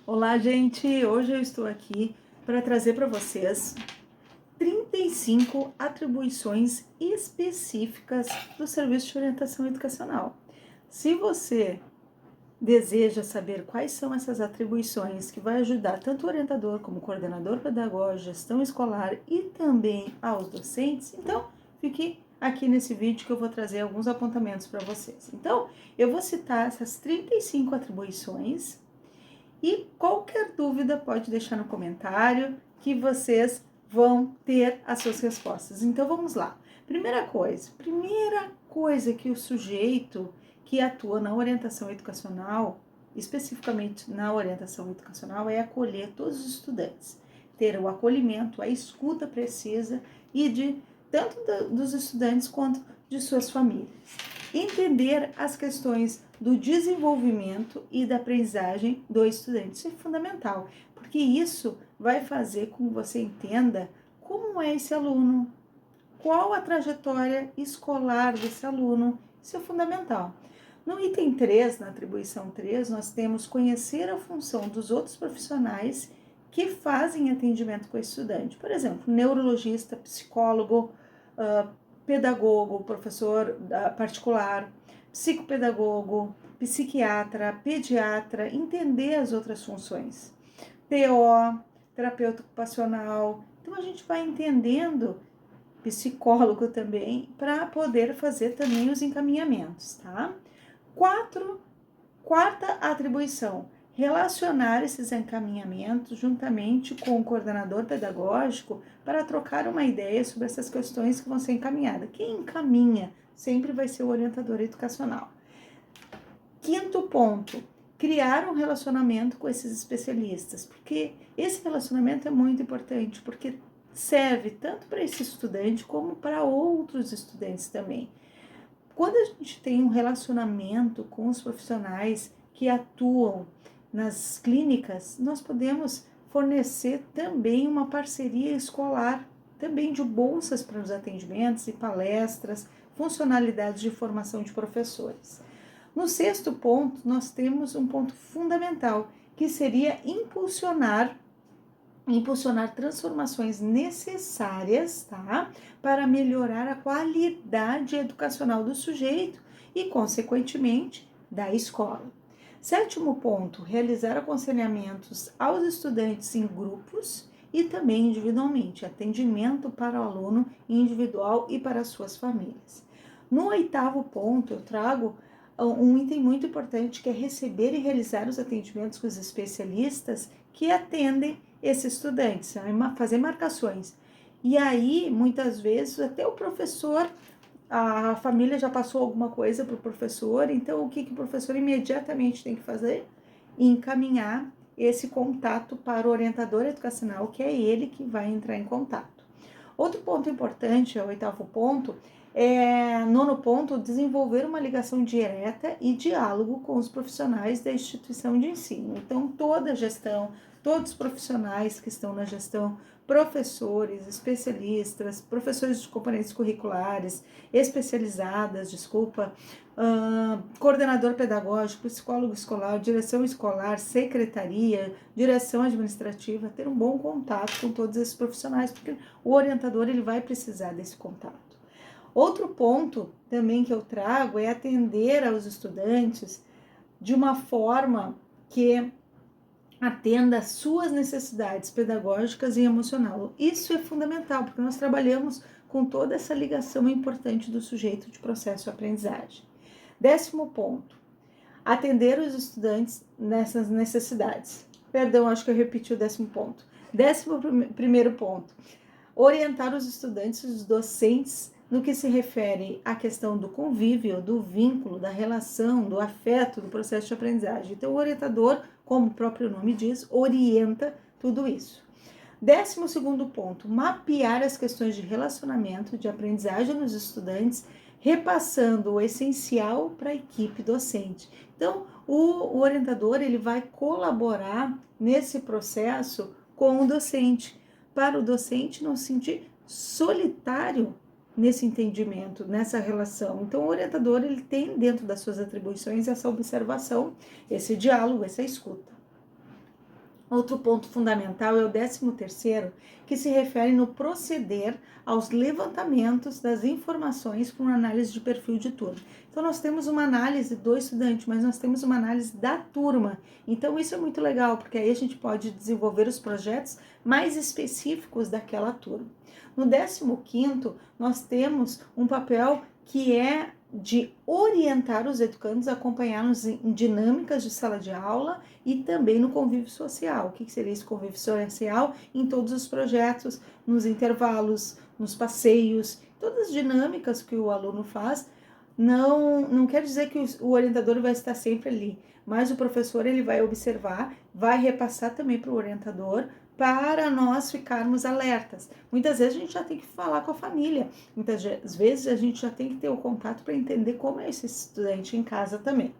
Olá, gente! Hoje eu estou aqui para trazer para vocês 35 atribuições específicas do Serviço de Orientação Educacional. Se você deseja saber quais são essas atribuições que vai ajudar tanto o orientador como o coordenador pedagógico, gestão escolar e também aos docentes, então fique aqui nesse vídeo que eu vou trazer alguns apontamentos para vocês. Então, eu vou citar essas 35 atribuições. E qualquer dúvida pode deixar no comentário que vocês vão ter as suas respostas. Então vamos lá. Primeira coisa que o sujeito que atua na orientação educacional, especificamente na orientação educacional, é acolher todos os estudantes, ter o acolhimento, a escuta precisa e de tanto dos estudantes quanto de suas famílias. Entender as questões do desenvolvimento e da aprendizagem do estudante. Isso é fundamental, porque isso vai fazer com que você entenda como é esse aluno, qual a trajetória escolar desse aluno. Isso é fundamental. No item 3, na atribuição 3, nós temos conhecer a função dos outros profissionais que fazem atendimento com o estudante. Por exemplo, neurologista, psicólogo, pedagogo, professor particular, psicopedagogo, psiquiatra, pediatra, entender as outras funções. TO, terapeuta ocupacional. Então a gente vai entendendo, psicólogo também, para poder fazer também os encaminhamentos, tá? Quarta atribuição, relacionar esses encaminhamentos juntamente com o coordenador pedagógico para trocar uma ideia sobre essas questões que vão ser encaminhadas. Quem encaminha sempre vai ser o orientador educacional. Quinto ponto, criar um relacionamento com esses especialistas, porque esse relacionamento é muito importante, porque serve tanto para esse estudante como para outros estudantes também. Quando a gente tem um relacionamento com os profissionais que atuam nas clínicas, nós podemos fornecer também uma parceria escolar, também de bolsas para os atendimentos e palestras, funcionalidades de formação de professores. No sexto ponto, nós temos um ponto fundamental, que seria impulsionar transformações necessárias, tá? Para melhorar a qualidade educacional do sujeito e, consequentemente, da escola. Sétimo ponto, realizar aconselhamentos aos estudantes em grupos e também individualmente, atendimento para o aluno individual e para suas famílias. No oitavo ponto, eu trago um item muito importante, que é receber e realizar os atendimentos com os especialistas que atendem esses estudantes, fazer marcações. E aí, muitas vezes, até o professor, a família já passou alguma coisa para o professor, então o que o professor imediatamente tem que fazer? Encaminhar esse contato para o orientador educacional, que é ele que vai entrar em contato. Outro ponto importante, o oitavo ponto, nono ponto, desenvolver uma ligação direta e diálogo com os profissionais da instituição de ensino. Então, toda a gestão, todos os profissionais que estão na gestão, professores, especialistas, professores de componentes curriculares, especializadas, coordenador pedagógico, psicólogo escolar, direção escolar, secretaria, direção administrativa, ter um bom contato com todos esses profissionais, porque o orientador ele vai precisar desse contato. Outro ponto também que eu trago é atender aos estudantes de uma forma que atenda às suas necessidades pedagógicas e emocional. Isso é fundamental, porque nós trabalhamos com toda essa ligação importante do sujeito de processo de aprendizagem. 10º ponto, atender os estudantes nessas necessidades. Perdão, acho que eu repeti o 10º ponto. 11º ponto, orientar os estudantes e os docentes no que se refere à questão do convívio, do vínculo, da relação, do afeto, do processo de aprendizagem. Então, o orientador, como o próprio nome diz, orienta tudo isso. 12º ponto, mapear as questões de relacionamento, de aprendizagem nos estudantes, repassando o essencial para a equipe docente. Então, o orientador ele vai colaborar nesse processo com o docente, para o docente não se sentir solitário nesse entendimento, nessa relação. Então, o orientador ele tem dentro das suas atribuições essa observação, esse diálogo, essa escuta. Outro ponto fundamental é o 13º, que se refere no proceder aos levantamentos das informações para uma análise de perfil de turma. Então, nós temos uma análise do estudante, mas nós temos uma análise da turma. Então, isso é muito legal, porque aí a gente pode desenvolver os projetos mais específicos daquela turma. No 15º, nós temos um papel que é de orientar os educandos a acompanhar-nos em dinâmicas de sala de aula e também no convívio social. O que seria esse convívio social? Em todos os projetos, nos intervalos, nos passeios, todas as dinâmicas que o aluno faz. Não quer dizer que o orientador vai estar sempre ali, mas o professor ele vai observar, vai repassar também para o orientador, para nós ficarmos alertas. Muitas vezes a gente já tem que falar com a família, muitas vezes a gente já tem que ter o contato para entender como é esse estudante em casa também.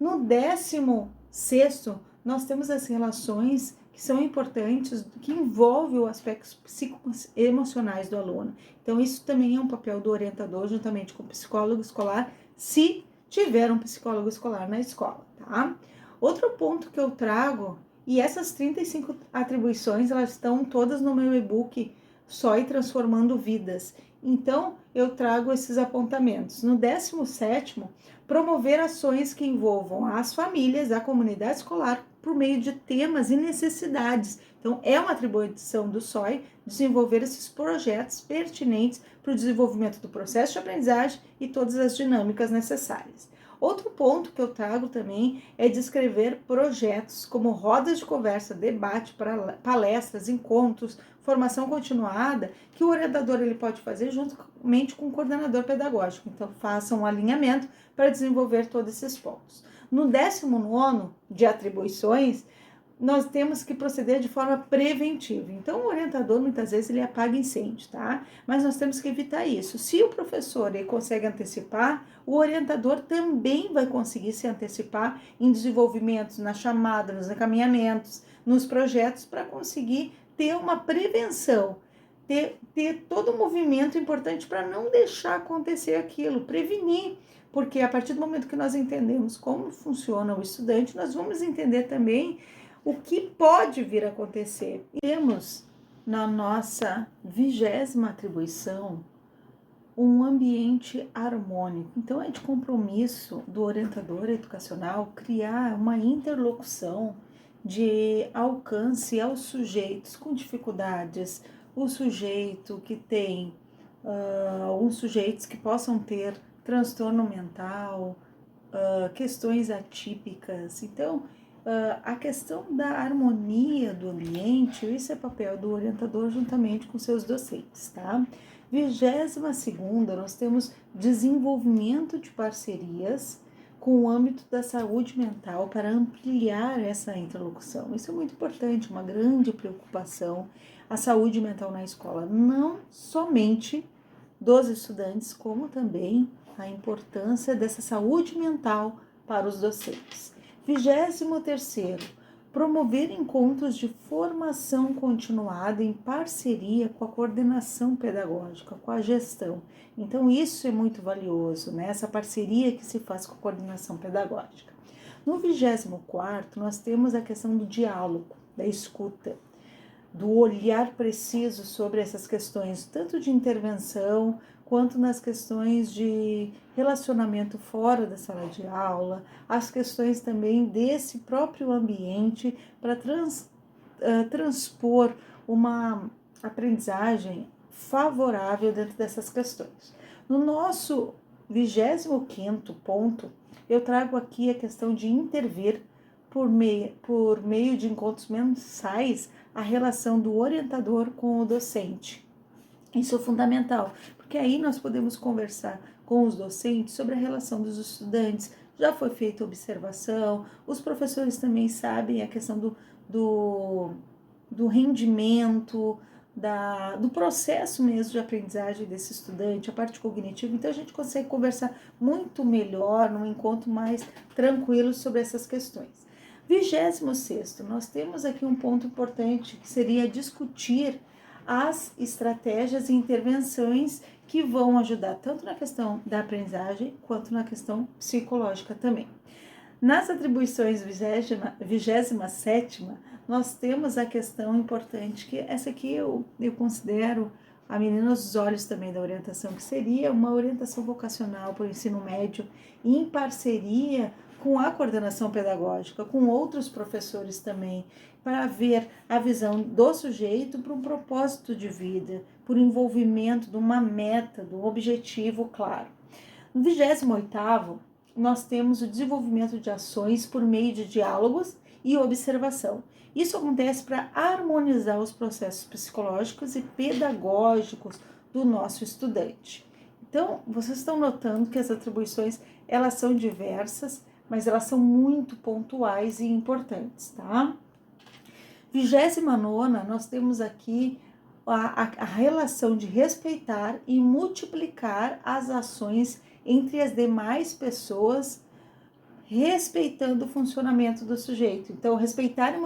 No 16º, nós temos as relações que são importantes, que envolvem os aspectos psicoemocionais do aluno. Então, isso também é um papel do orientador, juntamente com o psicólogo escolar, se tiver um psicólogo escolar na escola, tá? Outro ponto que eu trago, e essas 35 atribuições, elas estão todas no meu e-book Só e Transformando Vidas. Então, eu trago esses apontamentos. No 17º, promover ações que envolvam as famílias, a comunidade escolar, por meio de temas e necessidades. Então, é uma atribuição do SOI desenvolver esses projetos pertinentes para o desenvolvimento do processo de aprendizagem e todas as dinâmicas necessárias. Outro ponto que eu trago também é descrever projetos como rodas de conversa, debate, palestras, encontros, formação continuada, que o orientador ele pode fazer juntamente com o coordenador pedagógico. Então, faça um alinhamento para desenvolver todos esses pontos. No 19º, de atribuições, nós temos que proceder de forma preventiva. Então, o orientador, muitas vezes, ele apaga incêndio, tá? Mas nós temos que evitar isso. Se o professor ele consegue antecipar, o orientador também vai conseguir se antecipar em desenvolvimentos, na chamada, nos encaminhamentos, nos projetos, para conseguir ter uma prevenção, ter todo um movimento importante para não deixar acontecer aquilo, prevenir. Porque a partir do momento que nós entendemos como funciona o estudante, nós vamos entender também o que pode vir a acontecer. Temos na nossa 20ª atribuição um ambiente harmônico. Então, é de compromisso do orientador educacional criar uma interlocução de alcance aos sujeitos com dificuldades, o sujeito que tem alguns sujeitos que possam ter transtorno mental, questões atípicas. Então, a questão da harmonia do ambiente, isso é papel do orientador juntamente com seus docentes, tá? 22ª, nós temos desenvolvimento de parcerias com o âmbito da saúde mental para ampliar essa interlocução. Isso é muito importante, uma grande preocupação, a saúde mental na escola, não somente dos estudantes, como também a importância dessa saúde mental para os docentes. 23º, promover encontros de formação continuada em parceria com a coordenação pedagógica, com a gestão. Então, isso é muito valioso, né? Essa parceria que se faz com a coordenação pedagógica. No 24º, nós temos a questão do diálogo, da escuta, do olhar preciso sobre essas questões, tanto de intervenção, quanto nas questões de relacionamento fora da sala de aula, as questões também desse próprio ambiente para transpor uma aprendizagem favorável dentro dessas questões. No nosso 25º ponto, eu trago aqui a questão de intervir por meio de encontros mensais a relação do orientador com o docente. Isso é fundamental, porque aí nós podemos conversar com os docentes sobre a relação dos estudantes. Já foi feita observação, os professores também sabem a questão do rendimento, do processo mesmo de aprendizagem desse estudante, a parte cognitiva. Então, a gente consegue conversar muito melhor, num encontro mais tranquilo sobre essas questões. 26º, nós temos aqui um ponto importante, que seria discutir as estratégias e intervenções que vão ajudar tanto na questão da aprendizagem quanto na questão psicológica também. Nas atribuições 27ª, nós temos a questão importante, que essa aqui eu considero a menina dos olhos também da orientação, que seria uma orientação vocacional para o ensino médio em parceria com a coordenação pedagógica, com outros professores também, para ver a visão do sujeito para um propósito de vida, por envolvimento de uma meta, de um objetivo claro. No 28º, nós temos o desenvolvimento de ações por meio de diálogos e observação. Isso acontece para harmonizar os processos psicológicos e pedagógicos do nosso estudante. Então, vocês estão notando que as atribuições, elas são diversas, mas elas são muito pontuais e importantes, tá? 29ª, nós temos aqui a relação de respeitar e multiplicar as ações entre as demais pessoas, respeitando o funcionamento do sujeito. Então, respeitar e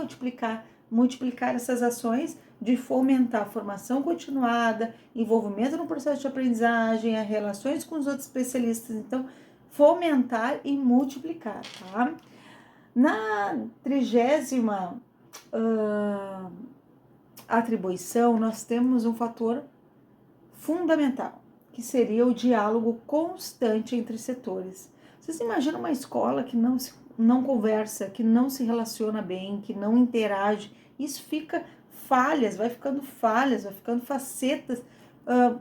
multiplicar essas ações de fomentar a formação continuada, envolvimento no processo de aprendizagem, as relações com os outros especialistas. Então, fomentar e multiplicar, tá? Na 30ª atribuição, nós temos um fator fundamental, que seria o diálogo constante entre setores. Vocês imaginam uma escola que não conversa, que não se relaciona bem, que não interage? Isso fica vai ficando facetas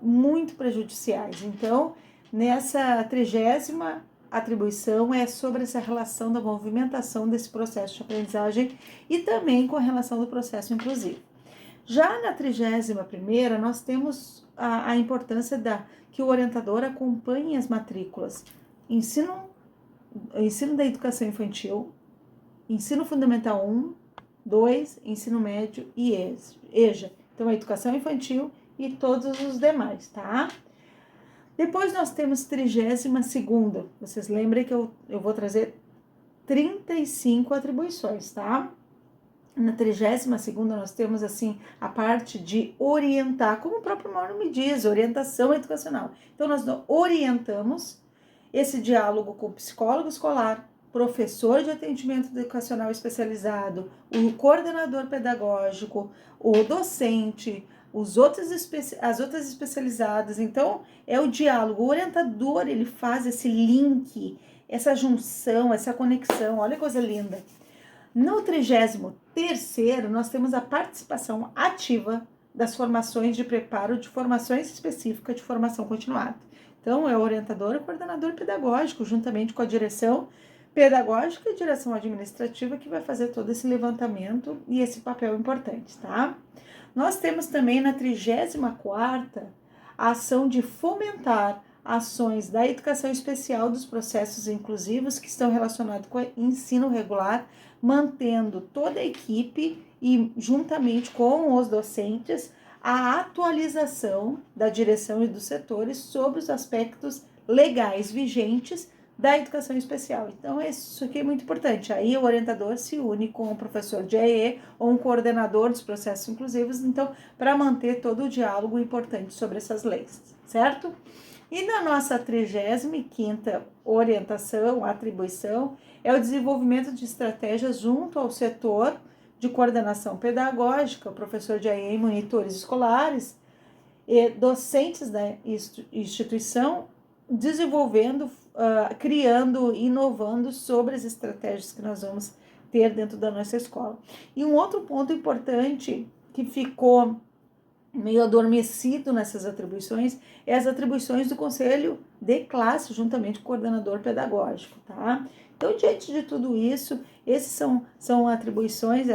muito prejudiciais. Então, nessa 30ª atribuição é sobre essa relação da movimentação desse processo de aprendizagem e também com a relação do processo inclusivo. Já na 31ª, nós temos a importância que o orientador acompanhe as matrículas, ensino da educação infantil, ensino fundamental 1, 2, ensino médio e EJA. Então, a educação infantil e todos os demais, tá? Depois nós temos 32ª. Vocês lembrem que eu vou trazer 35 atribuições, tá? Na 32ª nós temos assim a parte de orientar, como o próprio nome diz, orientação educacional. Então nós orientamos esse diálogo com o psicólogo escolar, professor de atendimento educacional especializado, o coordenador pedagógico, o docente, as outras especializadas. Então é o diálogo, o orientador, ele faz esse link, essa junção, essa conexão. Olha que coisa linda. No 33º, nós temos a participação ativa das formações de preparo de formações específicas de formação continuada. Então, é o orientador e o coordenador pedagógico, juntamente com a direção pedagógica e a direção administrativa, que vai fazer todo esse levantamento e esse papel importante, tá? Nós temos também na 34ª a ação de fomentar ações da educação especial dos processos inclusivos que estão relacionados com o ensino regular, mantendo toda a equipe e juntamente com os docentes a atualização da direção e dos setores sobre os aspectos legais vigentes da educação especial. Então, isso aqui é muito importante. Aí o orientador se une com o professor de EE ou um coordenador dos processos inclusivos, então, para manter todo o diálogo importante sobre essas leis, certo? E na nossa 35ª orientação, atribuição, é o desenvolvimento de estratégias junto ao setor de coordenação pedagógica, o professor de AE e monitores escolares, e docentes da instituição, desenvolvendo, criando, inovando sobre as estratégias que nós vamos ter dentro da nossa escola. E um outro ponto importante que ficou meio adormecido nessas atribuições é as atribuições do conselho de classe, juntamente com o coordenador pedagógico, tá? Então, diante de tudo isso, essas são atribuições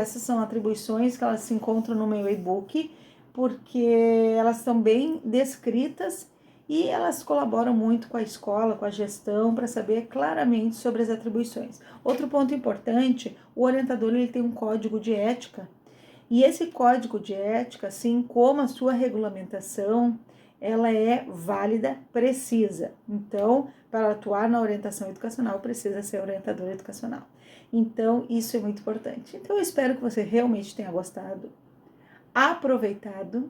que elas se encontram no meu e-book, porque elas estão bem descritas e elas colaboram muito com a escola, com a gestão, para saber claramente sobre as atribuições. Outro ponto importante, o orientador ele tem um código de ética, e esse código de ética, assim como a sua regulamentação, ela é válida, precisa. Então, para atuar na orientação educacional, precisa ser orientador educacional. Então, isso é muito importante. Então, eu espero que você realmente tenha gostado, aproveitado.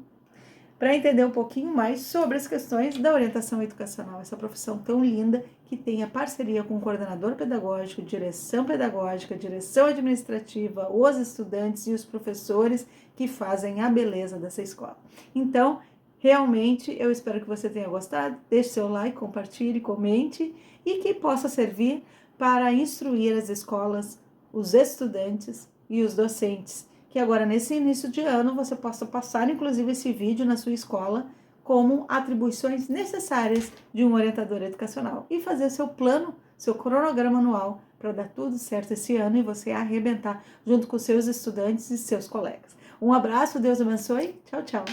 para entender um pouquinho mais sobre as questões da orientação educacional, essa profissão tão linda que tem a parceria com o coordenador pedagógico, direção pedagógica, direção administrativa, os estudantes e os professores que fazem a beleza dessa escola. Então, realmente, eu espero que você tenha gostado. Deixe seu like, compartilhe, comente e que possa servir para instruir as escolas, os estudantes e os docentes. Que agora, nesse início de ano, você possa passar, inclusive, esse vídeo na sua escola como atribuições necessárias de um orientador educacional e fazer seu plano, seu cronograma anual para dar tudo certo esse ano e você arrebentar junto com seus estudantes e seus colegas. Um abraço, Deus abençoe. Tchau, tchau.